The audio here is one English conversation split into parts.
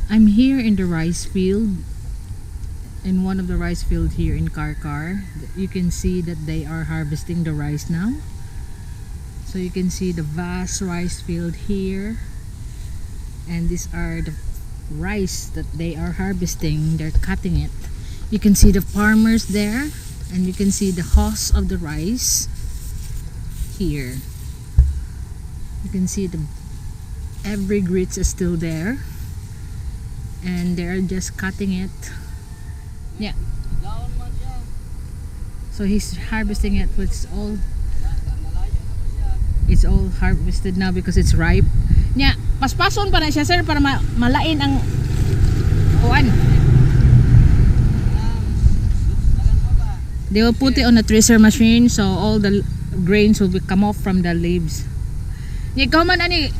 I'm here in the rice field, in one of the rice field here in Karkar. You can see that they are harvesting the rice now. So you can see the vast rice field here, and these are the rice that they are harvesting. They're cutting it. You can see the farmers there, and you can see the husk of the rice here. You can see the every grits is still there, and they're just cutting it. Yeah. So he's harvesting it. It's all harvested now because it's ripe. Nya, paspason pa na siya, sir, para malain ang kuan. They will put it on a thresher machine, so all the grains will come off from the leaves. Nya, ikaw man ani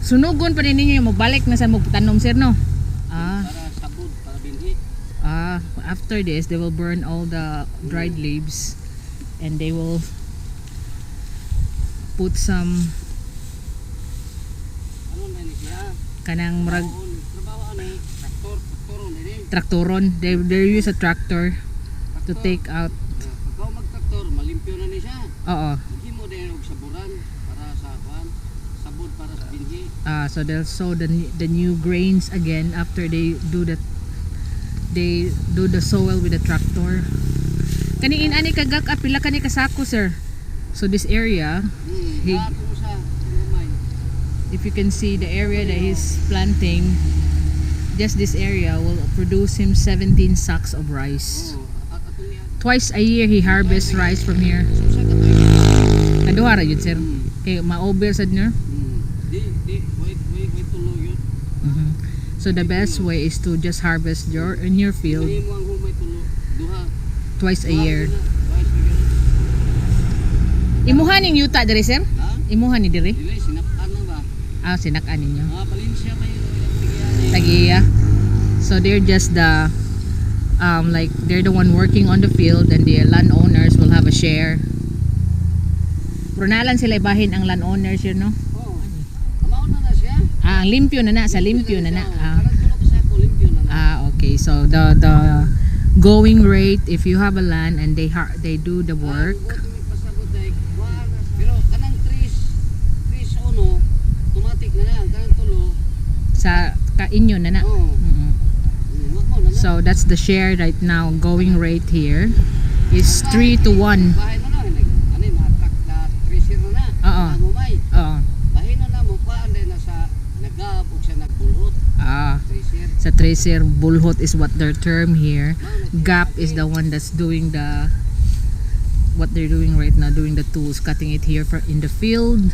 sunugon pa rin ninyo yung magbalik na sa magtanom, sir, no? After this they will burn all the dried leaves, and they will put some kanang murag traktoron. They use a tractor to take out. Oo. So they'll sow the new grains again after they do the soil with the tractor. Kaniin ani kagak apila kani kasako, sir. So this area, if you can see the area that he's planting, just this area will produce him 17 sacks of rice. Twice a year he harvests rice from here. Aduha ra yun, sir. Kay ma-over sad niya. So the best way is to just harvest in your field twice a year. Imuhan ning yuta diri, sir? Imuhan ni diri? Sinakan ninyo. Tagiya. So they're just the like they're the one working on the field, and the landowners will have a share. Runalan sila ibahin ang landowners yun, no? Ang limpyo na na, sa limpyo na na. Okay. So the going rate, if you have a land and they do the work, sa kainyo na na. So that's the share right now. Going rate here is 3-1. Sa tracer, bulhot is what their term here. Gap is the one that's doing what they're doing right now, doing the tools, cutting it here in the field.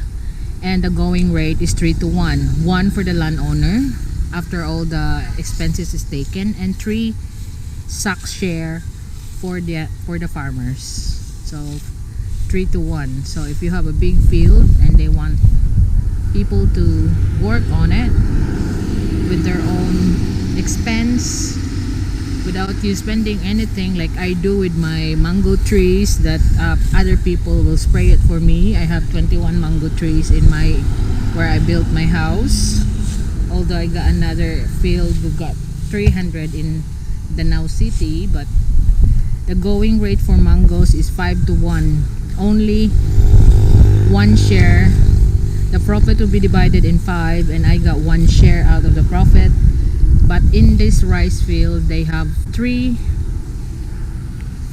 And the going rate is 3-1. 1 for the landowner after all the expenses is taken, and 3 sacks share for the farmers. So 3-1. So if you have a big field and they want people to work on it with their own expense, without you spending anything like I do with my mango trees that other people will spray it for me. I have 21 mango trees in where I built my house, although I got another field who got 300 in Danau City. But the going rate for mangoes is 5-1. Only 1 share. The profit will be divided in 5, and I got 1 share out of the profit. But in this rice field they have 3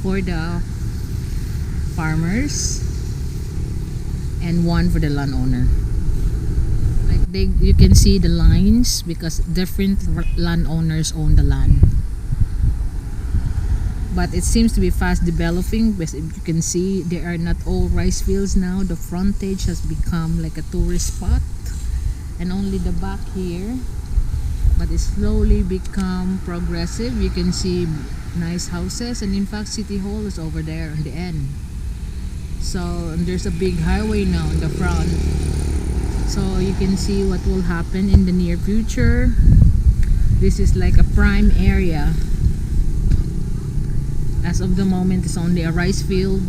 for the farmers and 1 for the landowner. Like you can see the lines because different landowners own the land. But it seems to be fast developing, because if you can see, there are not all rice fields now. The frontage has become like a tourist spot, and only the back here. But it's slowly become progressive. You can see nice houses, and in fact City Hall is over there on the end. So and there's a big highway now in the front. So you can see what will happen in the near future. This is like a prime area. As of the moment, it's only a rice field.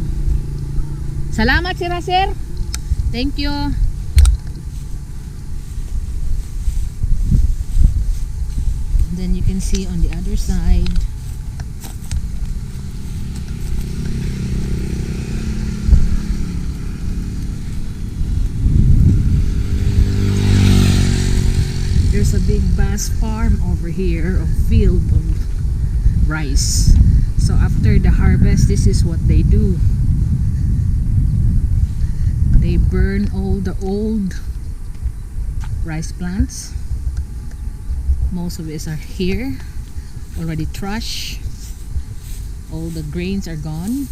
Salamat, sir. Thank you. Then you can see on the other side, there's a big vast farm over here, a field of rice. So after the harvest, this is what they do. They burn all the old rice plants. Most of it are here, already trashed. All the grains are gone.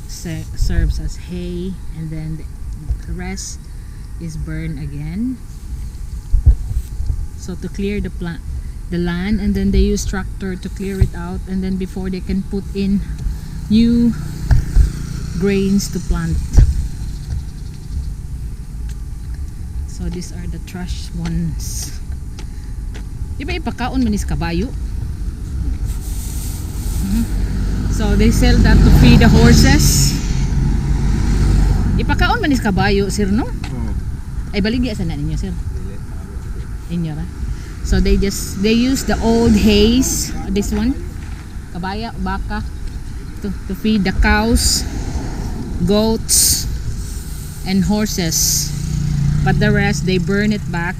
Serves as hay, and then the rest is burned again. So to clear the land, and then they use tractor to clear it out, and then before they can put in new grains to plant. So these are the trash ones. Di ba ipakaon man is kabayo? So they sell that to feed the horses. Ipakaon man is kabayo, sir, no? Ay baligya sa ninyo, sir. Inyo ra. So they use the old hays, this one, kabaya, baka, to feed the cows, goats, and horses. But the rest they burn it back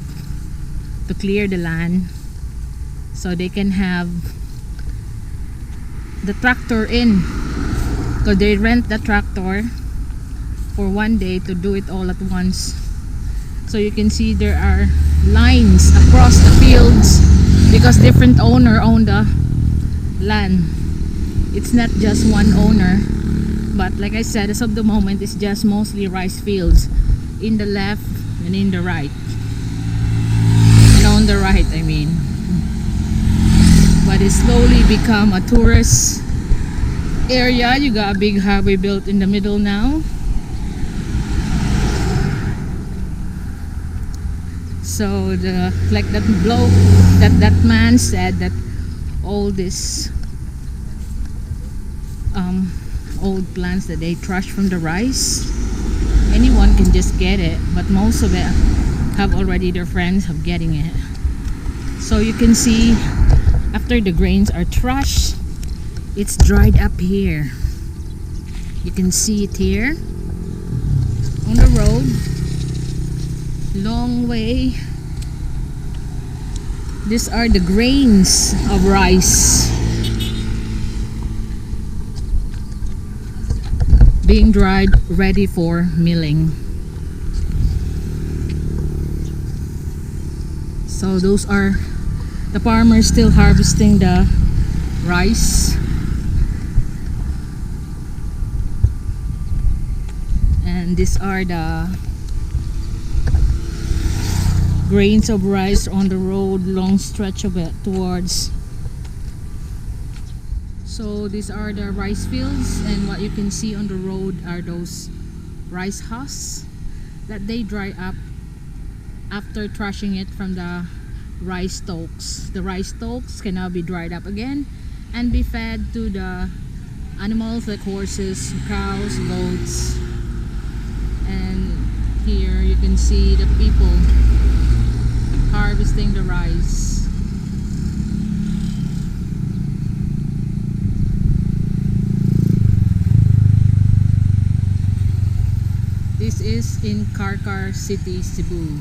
to clear the land, so they can have the tractor in. So they rent the tractor for one day to do it all at once. So you can see there are lines across the fields because different owner own the land. It's not just one owner, but like I said, as of the moment it's just mostly rice fields in the left and in the right, and on the right I mean. But it slowly become a tourist area. You got a big highway built in the middle now. So like that bloke, that man said that all this old plants that they trash from the rice, anyone can just get it, but most of it have already their friends of getting it. So you can see after the grains are trashed, it's dried up here. You can see it here on the road. Long way. These are the grains of rice being dried, ready for milling. So those are the farmers still harvesting the rice, and these are the grains of rice on the road, long stretch of it towards. So these are the rice fields, and what you can see on the road are those rice husks that they dry up after trashing it from the rice stalks. The rice stalks can now be dried up again and be fed to the animals like horses, cows, goats. And here you can see the people harvesting the rice. This is in Karkar City, Cebu.